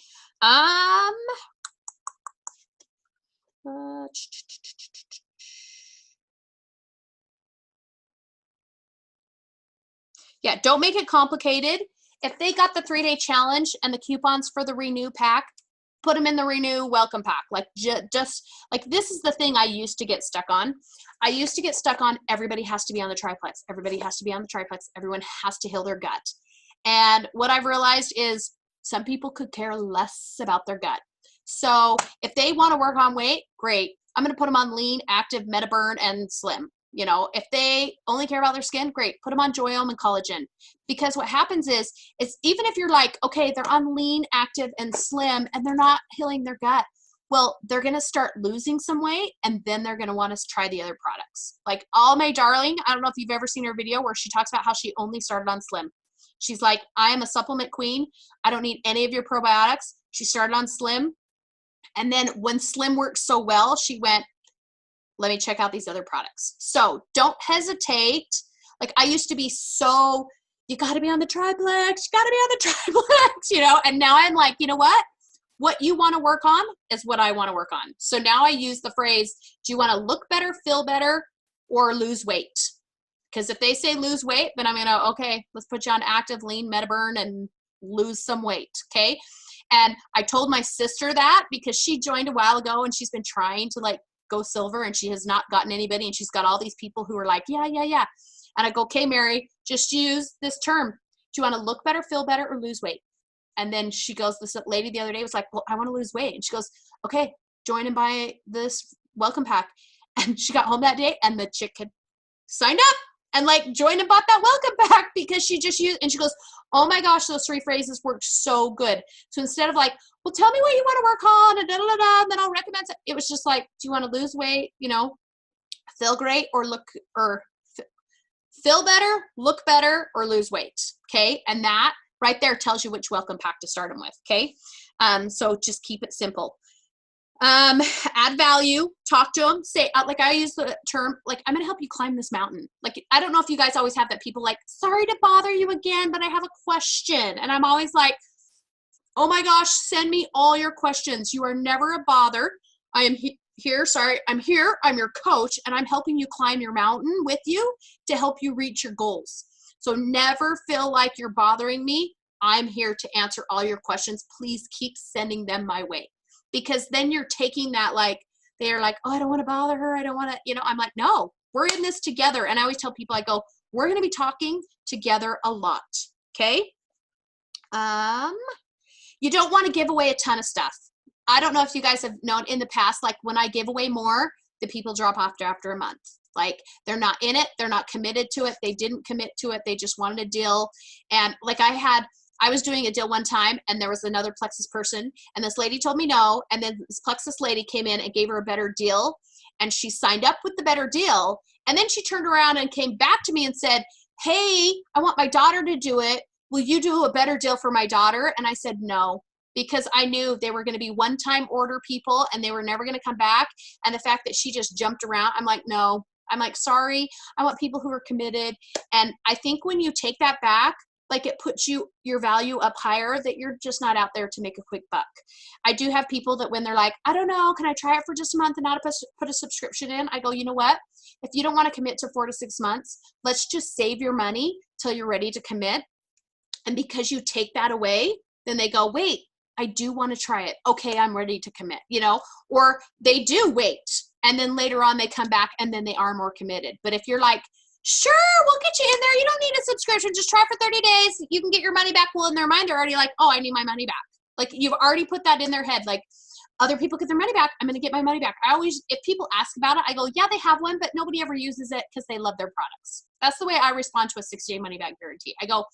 Yeah, don't make it complicated. If they got the 3-day challenge and the coupons for the Renew pack, put them in the Renew welcome pack. Like just like this is the thing I used to get stuck on. I used to get stuck on everybody has to be on the triplex. Everybody has to be on the triplex. Everyone has to heal their gut. And what I've realized is some people could care less about their gut. So if they want to work on weight, great. I'm going to put them on lean, active, MetaBurn, and slim. You know, if they only care about their skin, great. Put them on Joyome and collagen. Because what happens is even if you're like, okay, they're on lean, active, and slim, and they're not healing their gut, well, they're going to start losing some weight, and then they're going to want to try the other products. Like All My Darling, I don't know if you've ever seen her video where she talks about how she only started on slim. She's like, I am a supplement queen. I don't need any of your probiotics. She started on slim. And then when slim worked so well, she went, let me check out these other products. So don't hesitate. Like I used to be so, you got to be on the triplex, you got to be on the triplex, you know, and now I'm like, you know what you want to work on is what I want to work on. So now I use the phrase, do you want to look better, feel better, or lose weight? Because if they say lose weight, then I'm going to, okay, let's put you on active, lean, MetaBurn, and lose some weight. Okay. And I told my sister that because she joined a while ago and she's been trying to like go silver and she has not gotten anybody. And she's got all these people who are like, yeah. And I go, okay, Mary, just use this term. Do you want to look better, feel better, or lose weight? And then she goes, this lady the other day was like, well, I want to lose weight. And she goes, okay, join and buy this welcome pack. And she got home that day and the chick had signed up and like joined and bought that welcome pack because she just used, and she goes, oh my gosh, those 3 phrases worked so good. So instead of like, well, tell me what you want to work on and and then I'll recommend it. It was just like, do you want to lose weight? You know, feel great or feel better, look better, or lose weight. Okay. And that right there tells you which welcome pack to start them with. Okay. So just keep it simple. Add value, talk to them, say, like I use the term, like, I'm going to help you climb this mountain. Like, I don't know if you guys always have that people like, sorry to bother you again, but I have a question. And I'm always like, oh my gosh, send me all your questions. You are never a bother. I am here. Sorry. I'm here. I'm your coach and I'm helping you climb your mountain with you to help you reach your goals. So never feel like you're bothering me. I'm here to answer all your questions. Please keep sending them my way. Because then you're taking that like, they're like, oh, I don't want to bother her. I don't want to, you know, I'm like, no, we're in this together. And I always tell people, I go, we're going to be talking together a lot. Okay. You don't want to give away a ton of stuff. I don't know if you guys have known in the past, like when I give away more, the people drop off after a month. Like they're not in it. They're not committed to it. They didn't commit to it. They just wanted a deal. And like I was doing a deal one time and there was another Plexus person and this lady told me no. And then this Plexus lady came in and gave her a better deal and she signed up with the better deal. And then she turned around and came back to me and said, hey, I want my daughter to do it. Will you do a better deal for my daughter? And I said, no, because I knew they were going to be one-time order people and they were never going to come back. And the fact that she just jumped around, I'm like, no, I'm like, sorry. I want people who are committed. And I think when you take that back, like it puts your value up higher, that you're just not out there to make a quick buck. I do have people that when they're like, I don't know, can I try it for just a month and not put a subscription in? I go, you know what? If you don't want to commit to 4 to 6 months, let's just save your money till you're ready to commit. And because you take that away, then they go, wait, I do want to try it. Okay, I'm ready to commit, you know, or they do wait. And then later on they come back and then they are more committed. But if you're like, sure, we'll get you in there. You don't need a subscription. Just try for 30 days. You can get your money back. Well, in their mind, they're already like, oh, I need my money back. Like you've already put that in their head. Like other people get their money back. I'm going to get my money back. I always, if people ask about it, I go, yeah, they have one, but nobody ever uses it because they love their products. That's the way I respond to a 60-day money back guarantee. I go,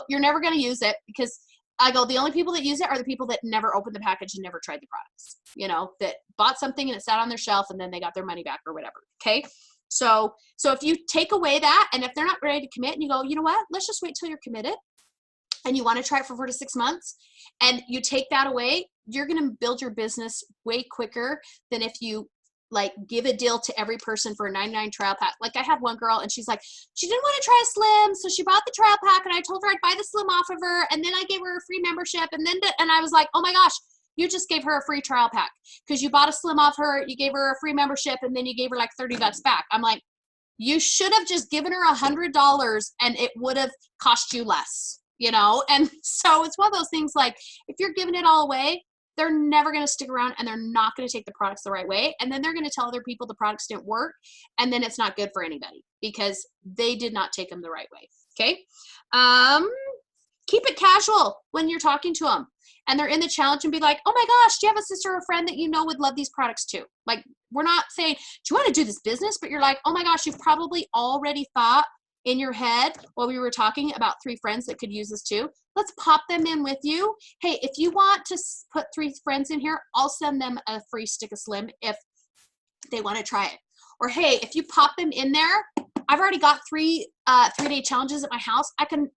you're never going to use it because I go, the only people that use it are the people that never opened the package and never tried the products, you know, that bought something and it sat on their shelf and then they got their money back or whatever. Okay. So if you take away that, and if they're not ready to commit and you go, you know what, let's just wait till you're committed and you want to try it for 4 to 6 months and you take that away, you're going to build your business way quicker than if you like give a deal to every person for a 99 trial pack. Like I had one girl and she's like, she didn't want to try a slim. So she bought the trial pack and I told her I'd buy the slim off of her. And then I gave her a free membership. And I was like, oh my gosh, you just gave her a free trial pack because you bought a slim off her. You gave her a free membership and then you gave her like $30 back. I'm like, you should have just given her $100 and it would have cost you less, you know? And so it's one of those things like if you're giving it all away, they're never going to stick around and they're not going to take the products the right way. And then they're going to tell other people the products didn't work. And then it's not good for anybody because they did not take them the right way. Okay. Keep it casual when you're talking to them and they're in the challenge and be like, oh my gosh, do you have a sister or a friend that you know would love these products too? Like we're not saying, do you want to do this business? But you're like, oh my gosh, you've probably already thought in your head while we were talking about 3 friends that could use this too. Let's pop them in with you. Hey, if you want to put 3 friends in here, I'll send them a free stick of Slim if they want to try it. Or hey, if you pop them in there, I've already got 3-day challenges at my house. I can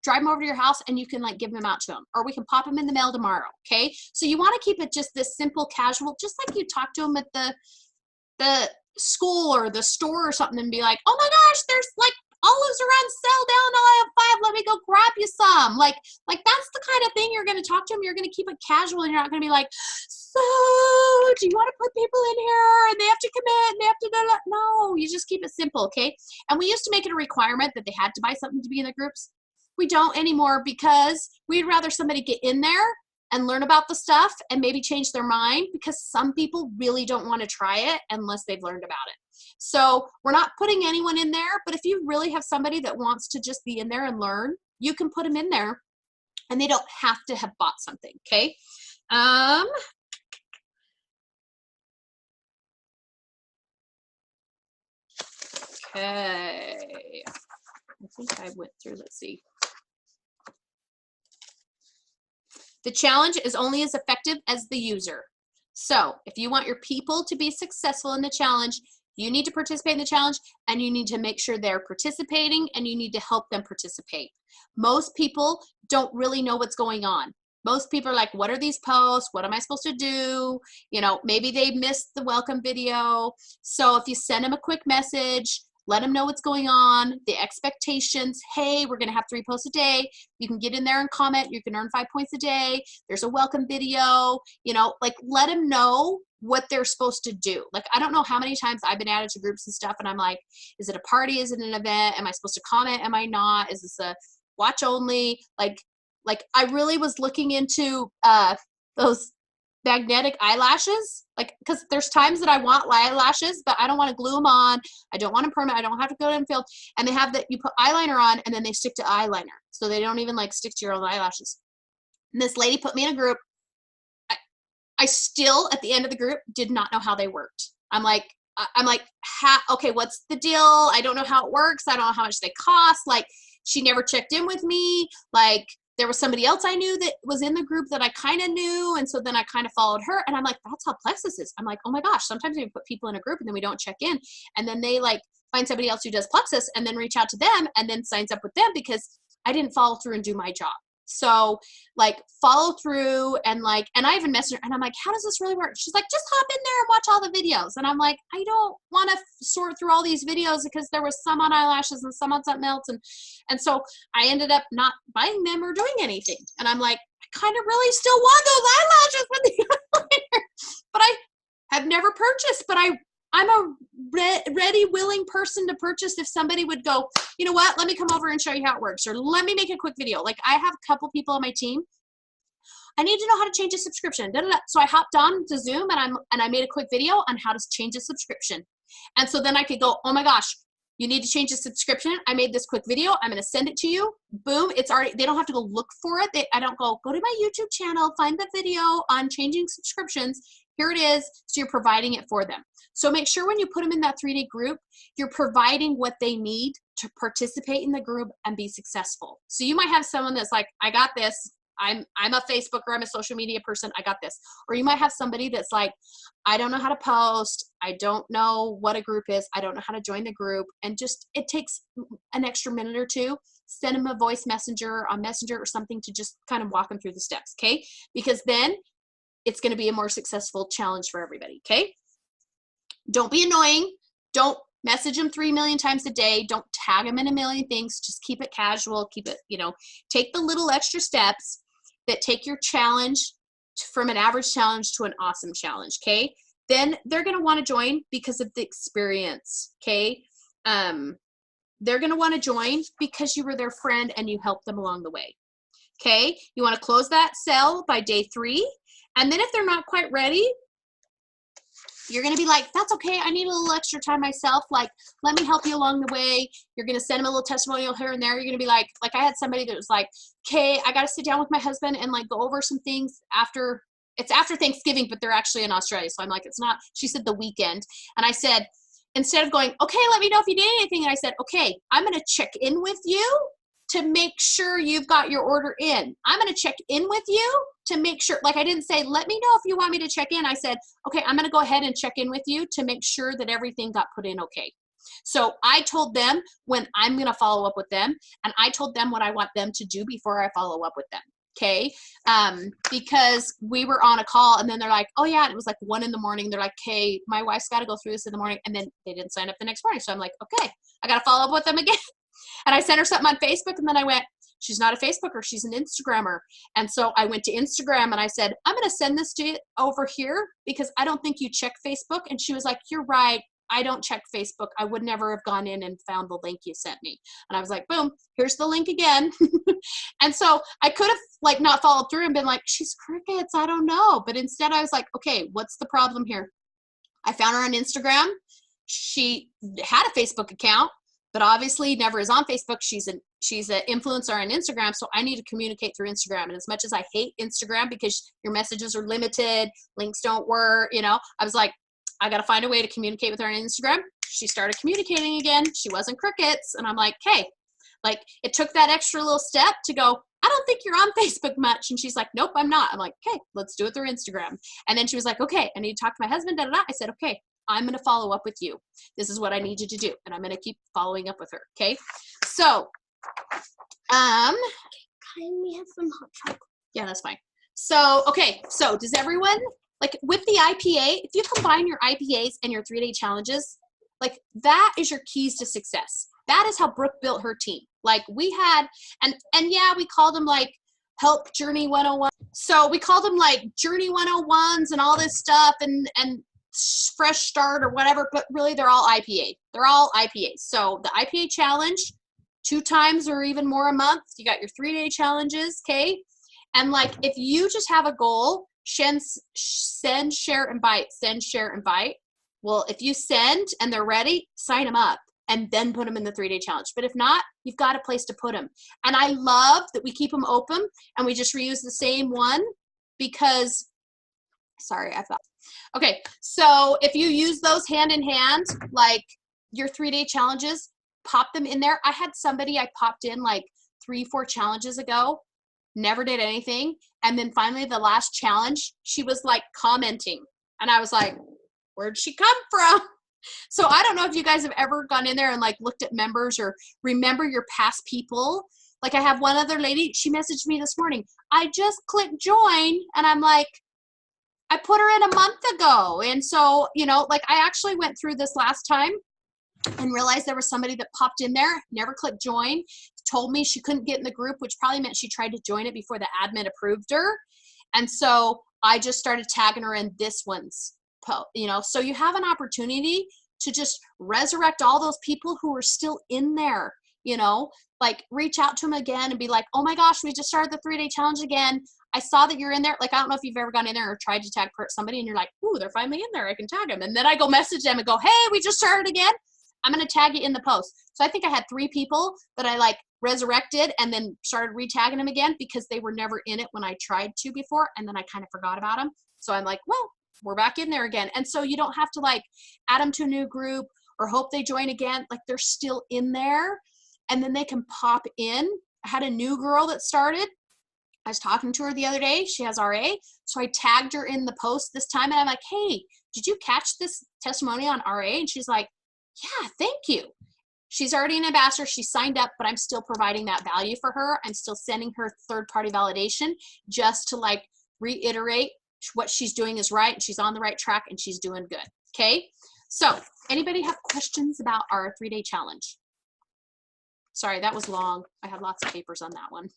drive them over to your house and you can like give them out to them, or we can pop them in the mail tomorrow. Okay. So you want to keep it just this simple, casual, just like you talk to them at the school or the store or something and be like, oh my gosh, there's like olives are on sale down aisle 5. Let me go grab you some. Like that's the kind of thing you're going to talk to them. You're going to keep it casual and you're not going to be like, so do you want to put people in here and they have to commit and they have to do that? No, you just keep it simple. Okay. And we used to make it a requirement that they had to buy something to be in the groups. We don't anymore because we'd rather somebody get in there and learn about the stuff and maybe change their mind because some people really don't want to try it unless they've learned about it. So we're not putting anyone in there, but if you really have somebody that wants to just be in there and learn, you can put them in there and they don't have to have bought something. Okay. Okay. I think I went through, let's see. The challenge is only as effective as the user. So if you want your people to be successful in the challenge, you need to participate in the challenge and you need to make sure they're participating and you need to help them participate. Most people don't really know what's going on. Most people are like, what are these posts? What am I supposed to do? You know, maybe they missed the welcome video. So if you send them a quick message, let them know what's going on, the expectations. Hey, we're going to have 3 posts a day. You can get in there and comment. You can earn 5 points a day. There's a welcome video. You know, like let them know what they're supposed to do. Like, I don't know how many times I've been added to groups and stuff and I'm like, is it a party? Is it an event? Am I supposed to comment? Am I not? Is this a watch only? Like I really was looking into those magnetic eyelashes, like, because there's times that I want eyelashes, but I don't want to glue them on. I don't want them permanent. I don't have to go to them filled. And they have that you put eyeliner on and then they stick to eyeliner. So they don't even like stick to your own eyelashes. And this lady put me in a group. I still, at the end of the group, did not know how they worked. I'm like, okay, what's the deal? I don't know how it works. I don't know how much they cost. Like, she never checked in with me. Like, there was somebody else I knew that was in the group that I kind of knew. And so then I kind of followed her and I'm like, that's how Plexus is. I'm like, oh my gosh, sometimes we put people in a group and then we don't check in. And then they like find somebody else who does Plexus and then reach out to them and then signs up with them because I didn't follow through and do my job. So like follow through and like, and I even messaged her and I'm like, how does this really work? She's like, just hop in there and watch all the videos. And I'm like, I don't want to sort through all these videos because there was some on eyelashes and some on something else. And so I ended up not buying them or doing anything. And I'm like, I kind of really still want those eyelashes with the eyeliner, but I have never purchased, but I I'm a ready, willing person to purchase if somebody would go, you know what, let me come over and show you how it works, or let me make a quick video. Like I have a couple people on my team, I need to know how to change a subscription. Da, da, da. So I hopped on to Zoom and I made a quick video on how to change a subscription. And so then I could go, oh my gosh, you need to change a subscription. I made this quick video. I'm going to send it to you. Boom. It's already, they don't have to go look for it. I don't go to my YouTube channel, find the video on changing subscriptions. Here it is. So you're providing it for them. So make sure when you put them in that 3-day group, you're providing what they need to participate in the group and be successful. So you might have someone that's like, I got this. I'm a Facebooker, I'm a social media person, I got this. Or you might have somebody that's like, I don't know how to post, I don't know what a group is, I don't know how to join the group, and just, it takes an extra minute or two, send them a voice messenger, on Messenger or something to just kind of walk them through the steps, okay? Because then it's gonna be a more successful challenge for everybody, okay? Don't be annoying, don't message them 3 million times a day, don't tag them in a million things, just keep it casual, keep it, you know, take the little extra steps that take your challenge from an average challenge to an awesome challenge, okay? Then they're gonna wanna join because of the experience, okay? They're gonna wanna join because you were their friend and you helped them along the way, okay? You wanna close that sale by day 3, and then if they're not quite ready, you're going to be like, that's okay. I need a little extra time myself. Like, let me help you along the way. You're going to send them a little testimonial here and there. You're going to be like I had somebody that was like, okay, I got to sit down with my husband and like go over some things after, it's after Thanksgiving, but they're actually in Australia. So I'm like, it's not, she said the weekend. And I said, instead of going, okay, let me know if you need anything. And I said, okay, I'm going to check in with you to make sure you've got your order in. I'm going to check in with you to make sure, like I didn't say, let me know if you want me to check in. I said, okay, I'm going to go ahead and check in with you to make sure that everything got put in okay. So I told them when I'm going to follow up with them, and I told them what I want them to do before I follow up with them. Okay. Because we were on a call and then they're like, oh yeah, and it was like 1 in the morning. They're like, okay, my wife's got to go through this in the morning. And then they didn't sign up the next morning. So I'm like, okay, I got to follow up with them again. And I sent her something on Facebook, and then I went, she's not a Facebooker, she's an Instagrammer. And so I went to Instagram and I said, I'm going to send this to you over here because I don't think you check Facebook. And she was like, you're right, I don't check Facebook. I would never have gone in and found the link you sent me. And I was like, boom, here's the link again. And so I could have like not followed through and been like, she's crickets, I don't know. But instead I was like, okay, what's the problem here? I found her on Instagram. She had a Facebook account, but obviously never is on Facebook. She's an influencer on Instagram, so I need to communicate through Instagram. And as much as I hate Instagram because your messages are limited, links don't work, you know, I was like, I got to find a way to communicate with her on Instagram. She started communicating again. She wasn't crickets. And I'm like, hey, like it took that extra little step to go, I don't think you're on Facebook much. And she's like, nope, I'm not. I'm like, okay, let's do it through Instagram. And then she was like, okay, I need to talk to my husband. Da, da, da. I said, okay, I'm going to follow up with you. This is what I need you to do. And I'm going to keep following up with her. Okay. So, can we have some hot chocolate? Yeah, that's fine. So, okay. So does everyone, like with the IPA, if you combine your IPAs and your 3-day challenges, like that is your keys to success. That is how Brooke built her team. Like we had, and yeah, we called them like Help Journey 101. So we called them like Journey 101s and all this stuff and Fresh Start or whatever, but really they're all IPA. They're all IPAs. So the IPA challenge, 2 times or even more a month. You got your 3-day challenges, okay? And like if you just have a goal, send, share, invite, send, share, invite. Well, if you send and they're ready, sign them up and then put them in the 3-day challenge. But if not, you've got a place to put them. And I love that we keep them open and we just reuse the same one because, sorry, I thought. Okay, so if you use those hand in hand, like your 3-day challenges, pop them in there. I had somebody I popped in like 3-4 challenges ago, never did anything. And then finally the last challenge, she was like commenting. And I was like, where'd she come from? So I don't know if you guys have ever gone in there and like looked at members or remember your past people. Like I have one other lady, she messaged me this morning. I just clicked join and I'm like, I put her in a month ago. And so, you know, like I actually went through this last time and realized there was somebody that popped in there, never clicked join, told me she couldn't get in the group, which probably meant she tried to join it before the admin approved her. And so I just started tagging her in this one's you know, so you have an opportunity to just resurrect all those people who are still in there, you know, like reach out to them again and be like, oh my gosh, we just started the 3-day challenge again. I saw that you're in there. Like, I don't know if you've ever gone in there or tried to tag somebody and you're like, ooh, they're finally in there. I can tag them. And then I go message them and go, hey, we just started again. I'm going to tag you in the post. So I think I had 3 people that I like resurrected and then started re-tagging them again because they were never in it when I tried to before. And then I kind of forgot about them. So I'm like, well, we're back in there again. And so you don't have to like add them to a new group or hope they join again. Like, they're still in there and then they can pop in. I had a new girl that started. I was talking to her the other day. She has RA. So I tagged her in the post this time and I'm like, hey, did you catch this testimony on RA? And she's like, yeah, thank you. She's already an ambassador. She signed up, but I'm still providing that value for her. I'm still sending her third-party validation just to like reiterate what she's doing is right. And she's on the right track and she's doing good. Okay. So anybody have questions about our 3-day challenge? Sorry, that was long. I had lots of papers on that one.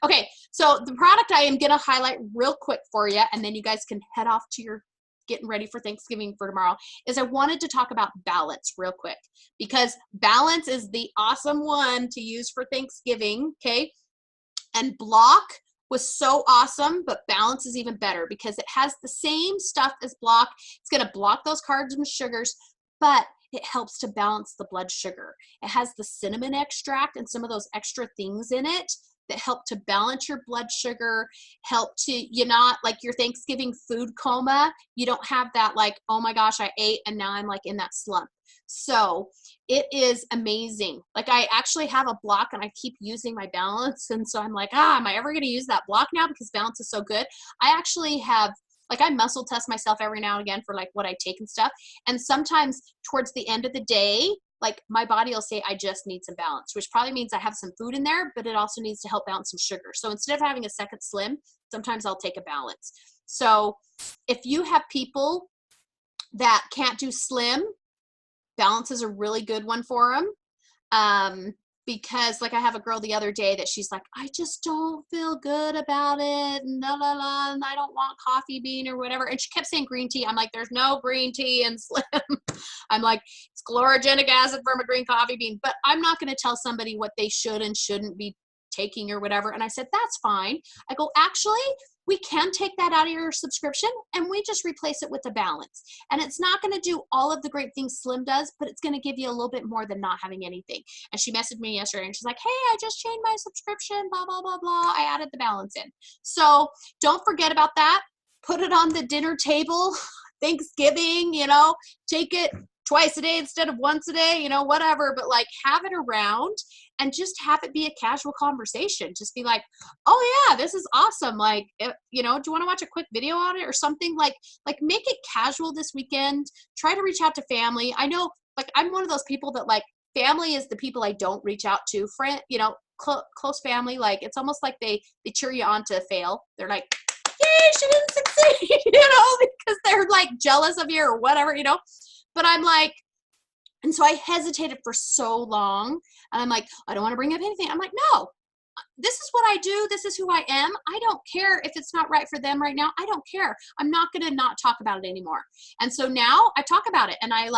Okay. So the product I am going to highlight real quick for you, and then you guys can head off to your getting ready for Thanksgiving for tomorrow, is I wanted to talk about Balance real quick, because Balance is the awesome one to use for Thanksgiving. Okay. And Block was so awesome, but Balance is even better because it has the same stuff as Block. It's going to block those carbs and sugars, but it helps to balance the blood sugar. It has the cinnamon extract and some of those extra things in it that help to balance your blood sugar, help to, you not like your Thanksgiving food coma. You don't have that like, oh my gosh, I ate and now I'm like in that slump. So it is amazing. Like, I actually have a Block and I keep using my Balance. And so I'm like, am I ever going to use that Block now because Balance is so good? I actually have, like, I muscle test myself every now and again for like what I take and stuff. And sometimes towards the end of the day, like my body will say, I just need some balance, which probably means I have some food in there, but it also needs to help balance some sugar. So instead of having a second Slim, sometimes I'll take a Balance. So if you have people that can't do Slim, Balance is a really good one for them. Because like I have a girl the other day that she's like, I just don't feel good about it, and la la la, and I don't want coffee bean or whatever. And she kept saying green tea. I'm like, there's no green tea in Slim. I'm like, it's chlorogenic acid from a green coffee bean. But I'm not going to tell somebody what they should and shouldn't be taking or whatever. And I said, that's fine. I go, actually, we can take that out of your subscription and we just replace it with the Balance. And it's not going to do all of the great things Slim does, but it's going to give you a little bit more than not having anything. And she messaged me yesterday and she's like, hey, I just changed my subscription, blah, blah, blah, blah. I added the Balance in. So don't forget about that. Put it on the dinner table, Thanksgiving, you know, take it twice a day instead of once a day, you know, whatever, but like have it around and just have it be a casual conversation. Just be like, oh yeah, this is awesome. Like, you know, do you want to watch a quick video on it or something? Like make it casual this weekend. Try to reach out to family. I know, like, I'm one of those people that like family is the people I don't reach out to. Friend, you know, close family. Like, it's almost like they cheer you on to fail. They're like, yay, she didn't succeed, you know, because they're like jealous of you or whatever, you know. But I'm like, and so I hesitated for so long and I'm like, I don't want to bring up anything. I'm like, no, this is what I do. This is who I am. I don't care if it's not right for them right now. I don't care. I'm not going to not talk about it anymore. And so now I talk about it and I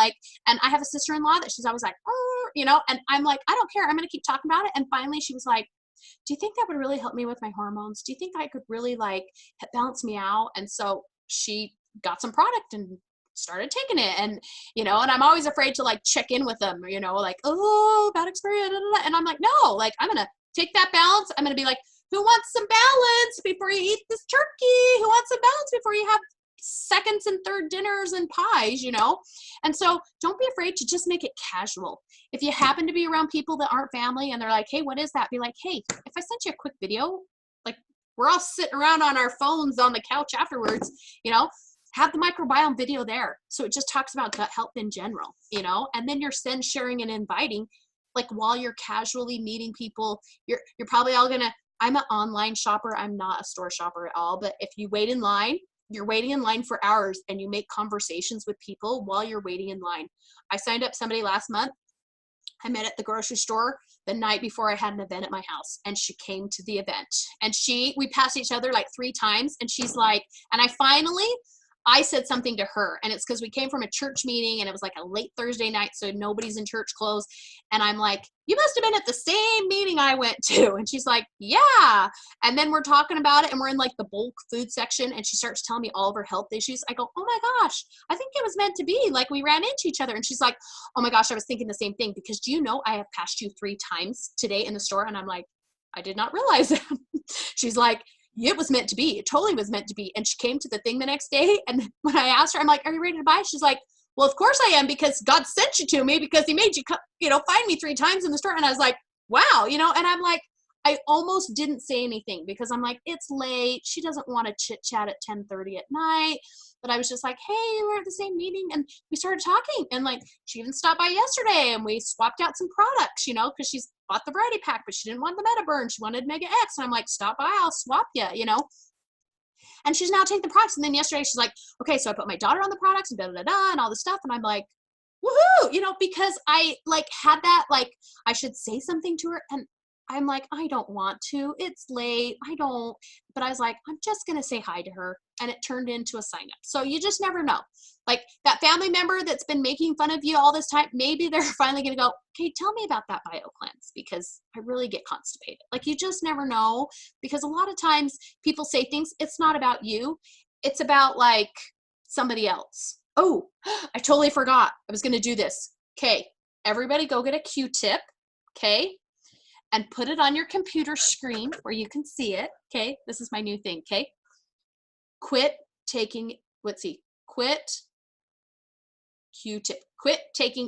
have a sister-in-law that she's always like, oh, you know, and I'm like, I don't care. I'm going to keep talking about it. And finally she was like, do you think that would really help me with my hormones? Do you think I could really like balance me out? And so she got some product and started taking it, and you know, and I'm always afraid to like check in with them, you know, like, oh, bad experience, and I'm like, no, like, I'm gonna take that Balance. I'm gonna be like, who wants some balance before you eat this turkey? Who wants some balance before you have seconds and third dinners and pies, you know? And so don't be afraid to just make it casual. If you happen to be around people that aren't family and they're like, hey, what is that? Be like, hey, if I sent you a quick video, like, we're all sitting around on our phones on the couch afterwards, you know, have the microbiome video there. So it just talks about gut health in general, you know, and then you're sharing and inviting, like, while you're casually meeting people, you're probably all gonna, I'm an online shopper. I'm not a store shopper at all. But if you wait in line, you're waiting in line for hours and you make conversations with people while you're waiting in line. I signed up somebody last month. I met at the grocery store the night before I had an event at my house, and she came to the event, and we passed each other like 3 times, and she's like, and I finally, I said something to her, and it's because we came from a church meeting and it was like a late Thursday night, so nobody's in church clothes. And I'm like, you must have been at the same meeting I went to. And she's like, yeah. And then we're talking about it, and we're in like the bulk food section, and she starts telling me all of her health issues. I go, oh my gosh, I think it was meant to be. Like, we ran into each other. And she's like, oh my gosh, I was thinking the same thing, because do you know I have passed you 3 times today in the store? And I'm like, I did not realize that. She's like, it was meant to be. It totally was meant to be. And she came to the thing the next day. And when I asked her, I'm like, are you ready to buy? She's like, well, of course I am, because God sent you to me, because he made you, find me 3 times in the store. And I was like, wow, and I'm like, I almost didn't say anything, because I'm like, it's late. She doesn't want to chit chat at 10:30 at night. But I was just like, hey, we're at the same meeting. And we started talking, and like, she even stopped by yesterday, and we swapped out some products, because she's bought the variety pack, but she didn't want the MetaBurn. She wanted Mega X. And I'm like, stop by, I'll swap you, And she's now taking the products. And then yesterday she's like, okay, so I put my daughter on the products and and all this stuff. And I'm like, woohoo, because I like had that, like, I should say something to her. And I'm like, I don't want to. It's late. But I was like, I'm just going to say hi to her. And it turned into a sign up. So you just never know. Like, that family member that's been making fun of you all this time, maybe they're finally going to go, okay, tell me about that BioCleanse, because I really get constipated. Like, you just never know, because a lot of times people say things, it's not about you. It's about like somebody else. Oh, I totally forgot. I was going to do this. Okay. Everybody go get a Q-tip. Okay. And put it on your computer screen where you can see it. Okay. This is my new thing. Okay. Quit taking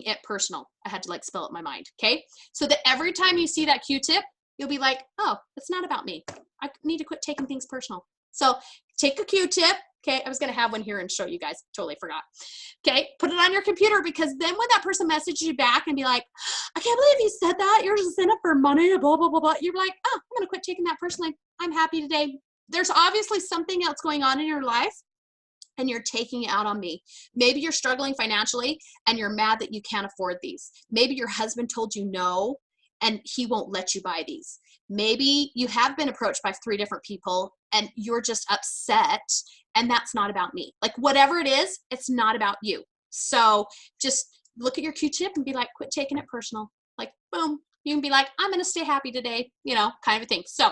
it personal. I had to like spell it in my mind. Okay. So that every time you see that Q-tip, you'll be like, oh, it's not about me. I need to quit taking things personal. So take a Q-tip. Okay. I was going to have one here and show you guys. Totally forgot. Okay. Put it on your computer, because then when that person messages you back and be like, I can't believe you said that, you're just in it for money, blah, blah, blah, blah. You're like, oh, I'm going to quit taking that personally. I'm happy today. There's obviously something else going on in your life, and you're taking it out on me. Maybe you're struggling financially and you're mad that you can't afford these. Maybe your husband told you no and he won't let you buy these. Maybe you have been approached by 3 different people and you're just upset, and that's not about me. Like, whatever it is, it's not about you. So just look at your Q-tip and be like, quit taking it personal. Like, boom. You can be like, I'm going to stay happy today, kind of a thing. So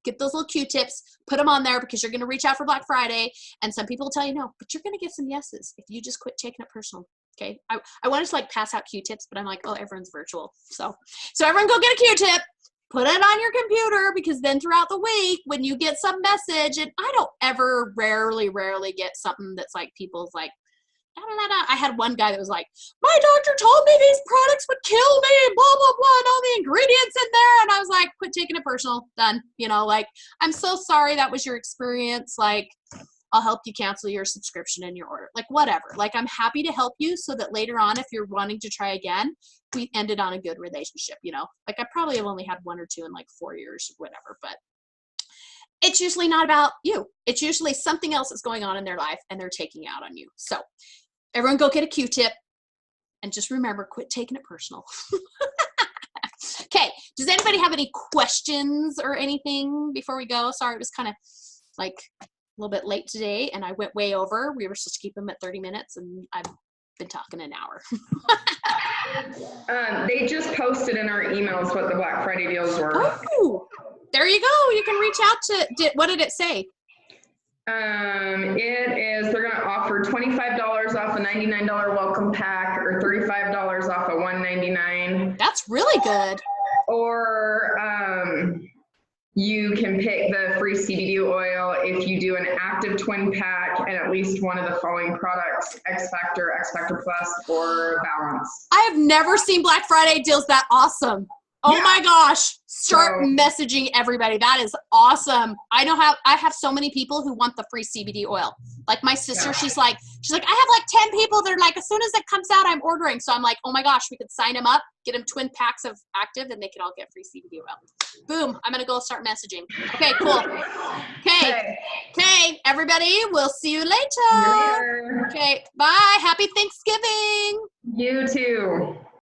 get those little Q-tips, put them on there, because you're going to reach out for Black Friday, and some people will tell you no, but you're going to get some yeses if you just quit taking it personal. Okay. I wanted to like pass out Q-tips, but I'm like, oh, everyone's virtual. So everyone go get a Q-tip, put it on your computer, because then throughout the week, when you get some message, and I don't ever rarely get something that's like people's like, I had one guy that was like, my doctor told me these products would kill me, blah, blah, blah, and all the ingredients in there. And I was like, quit taking it personal. Done. Like, I'm so sorry that was your experience. Like, I'll help you cancel your subscription and your order. Like, whatever. Like, I'm happy to help you so that later on, if you're wanting to try again, we ended on a good relationship, Like, I probably have only had 1 or 2 in like 4 years or whatever, but it's usually not about you. It's usually something else that's going on in their life, and they're taking out on you. So everyone go get a Q-tip, and just remember, quit taking it personal. Okay. Does anybody have any questions or anything before we go? Sorry, it was kind of like a little bit late today, and I went way over. We were supposed to keep them at 30 minutes, and I've been talking an hour. They just posted in our emails what the Black Friday deals were. Oh, there you go. You can reach out to, what did it say? They're going to offer $25 off a $99 welcome pack, or $35 off a $199. That's really good. Or you can pick the free CBD oil if you do an active twin pack and at least one of the following products: X Factor, X Factor Plus, or Balance. I have never seen Black Friday deals that awesome. Oh yeah. My gosh. Start messaging everybody. That is awesome. I have so many people who want the free CBD oil. Like my sister, she's like, I have like 10 people that are like, as soon as it comes out, I'm ordering. So I'm like, oh my gosh, we could sign them up, get them twin packs of active, and they can all get free CBD oil. Boom. I'm going to go start messaging. Okay, cool. Okay, everybody, we'll see you later. Okay, bye. Happy Thanksgiving. You too.